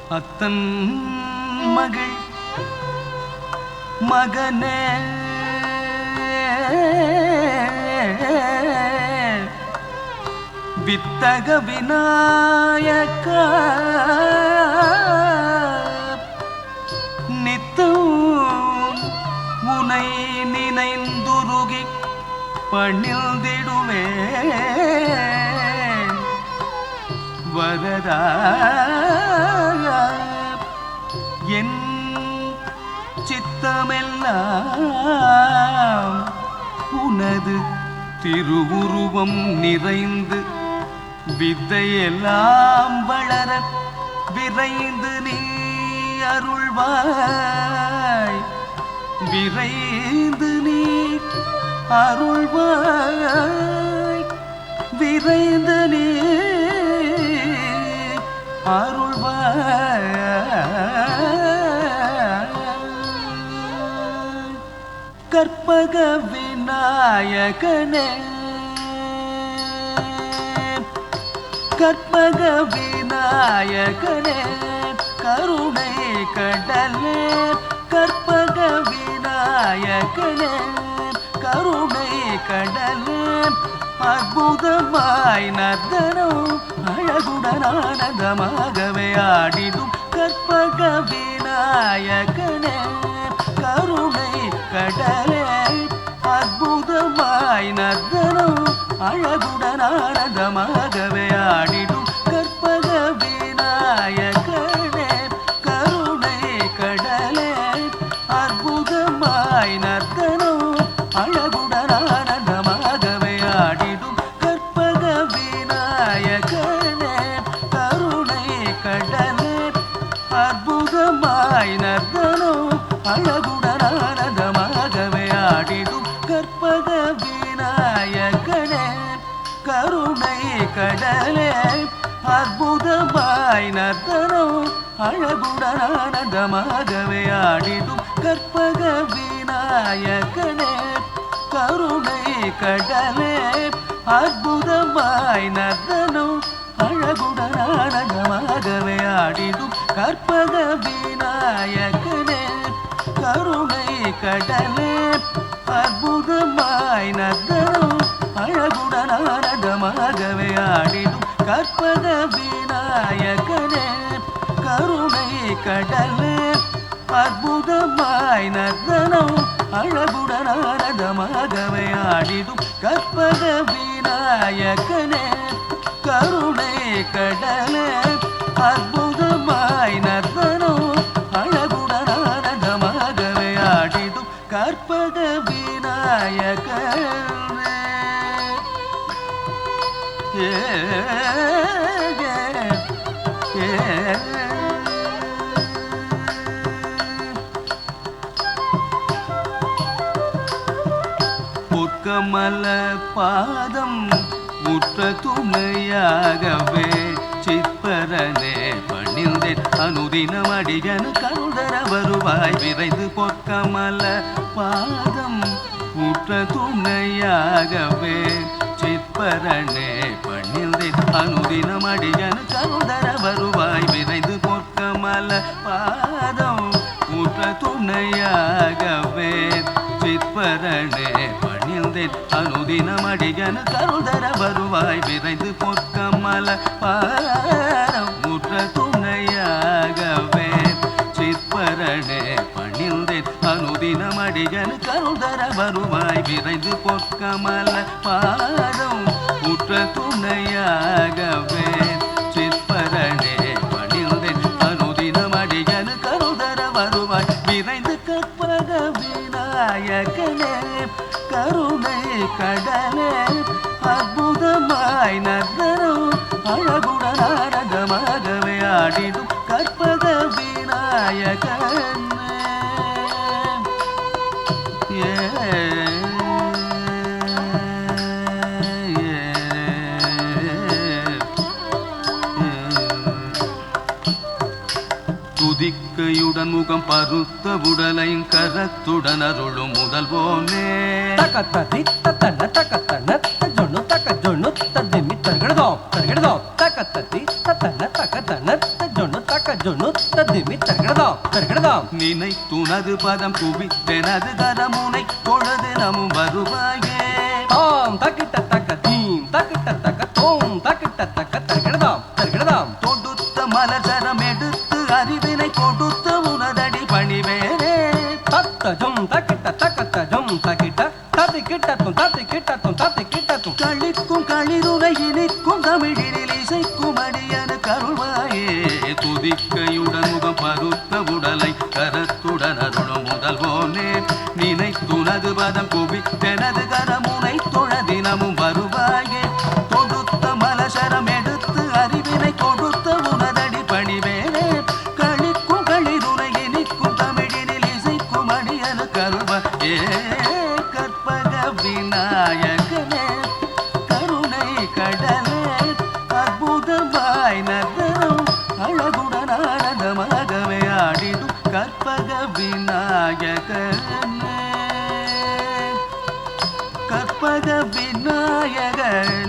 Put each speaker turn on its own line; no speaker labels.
அத்தன் மகள் மகனே வித்தக விநாயக நித்தம் உனை நினைந்துருகி பணிந்திடுவே வரதா என் சித்தமெல்லாம் உனது திருவுருவம் நிறைந்து வித்தையெல்லாம் வளர விரைந்து நீ அருள்வாய் விரைந்து நீ அருள்வாய் விரைந்து நீ அருள்வாய் கற்பக விநாயகனே கற்பக விநாயகனே கருணை கடலே கற்பக விநாயகனே கருணை கடலே அற்புதமாய் நர்த்தனம் அழகுடன் ஆனந்தமாகவே ஆடிடும் கற்பக விநாயகனே கருணை கடலே அற்புதமாய் நர்த்தனம் அழகுடன் ஆனந்தமாகவே ஆடிடும் கற்பக விநாயகனே கருணை கடலே அற்புதமாய் நர்த்தனம் அழகுடன் ஆனந்தமாகவே ஆடிடும் கற்பக விநாயகனே கருணை கடலே அற்புதமாய் நர்த்தனம் அழகுடன் ஆனந்தமாகவே ஆடிடும் கற்பக விநாயகனே கருணை கடலே அற்புதமாய் நர்த்தனம் அழகுடன் ஆனந்தமாகவே ஆடிடும் கற்பக விநாயகனே கருணை கடலே அற்புதமாய் நர்த்தனம் அழகுடன் ஆனந்தமாகவே ஆடிடும் கற்பக விநாயகனே கருணை கடலே அற்புதமாய் நர்த்தனம் அழகுடன் ஆனந்தமாகவே ஆடிடும் கற்பக விநாயகனே கருணை கடலே அற்புதமாய் நர்த்தனம் அழகுடன் ஆனந்தமாகவே ஆடிடும் கற்பக விநாயகனே கருணை கடலே அற்புதமாய் நர்த்தனம் அழகுடன் ஆனந்தமாகவே ஆடிடும் கற்பக விநாயகனே பொற்கமல பாதம் முற்ற துணையாகவே சிற்பரனே பணிந்தேன் அனுதினம் அடியனு கருதர வருவாய் விரைந்து பொற்கமல பாதம் முற்ற துணையாகவே சிற்பரனே பணிந்தேன் அனுதினம் அடியனு கருதர வருவாய் விரைந்து பொற்கமல பாதம் முற்ற துணையாகவே சிற்பரனே பணிந்தேன் அனுதினம் அடியனு கருதர வருவாய் விரைந்து பொற்கமல பாதம் முற்ற துணையாகவே சிற்பரனே பணிந்தேன் அனுதினம் அடியனு கருதர வருவாய் விரைந்து பொற்கமல பாதம் முற்ற துணையாகவே சிற்பரனே பணிந்தேன் அனுதினம் அடியனு கருதர வருவாய் விரைந்து கற்பக விநாயகனே கருணை கடலே அற்புதமாய் நர்த்தனம் அழகுடன் ஆனந்தமாகவே ஆடிடும் கற்பக விநாயகனே துதிக்கையுடன் முகம் பருத்த உடலையும் கரத்துடன் அருளும் முதல்வோனே
தக்கத்ததி தத்தன தக்கத்தன தஜொன்னு தக்கஜொன்னு தஜிமி தர்கடதோ தர்கடதோ தக்கத்ததி தத்தன தக்கத்தன தஜொன்னு தக்கஜொன்னு ஜொண்ணுத்த திமி தர்கடதாம் தர்கடதாம்
நினைத்துனது பதம் குவித்தெனது கரமுனை தொழுது நமும் வருவாயே
தாம் தக்கிட்ட தக்க தீம் தக்கிட்ட தக்க தோம் தக்கிட்ட தக்க தர்கடதாம் தர்கடதாம்
தொடுத்த மலசரம் எடுத்து அறிவினை கொடுத்த உனதடி பணிவேனே
தத்த ஜும் தக்கிட்ட தக்கத்த ஜும் தக்கிட்ட தத்தி கிட்டத்தும் தத்தி கிட்டத்தும் தத்தி கிட்டத்தும்
களிக்கும் களிருரை இனிக்கும் தமிழினில் இசைக்கும் அடியனு கருள்வாயே துதிக்கையுடன் முகம் பருத்த உடலை கரத்துடன் அருளும் முதல்வோனே நினைத்துனது பதம் குவித்தெனது கரமுனை தொழ தினமும் வருவாயே தொடுத்த மலசரம் எடுத்து அறிவினை கொடுத்த உனதடி பணிவேனே களிக்கும் களிருரை இனிக்கும் தமிழினில் இசைக்கும் அடியனு கருள்வாயே கற்பக விநாயகனே கருணை கடலே அற்புதமாய் நகரும் அழகுடன் ஆனந்தமாகவே ஆடிடும் கற்பக விநாயகனே கற்பக விநாயகனே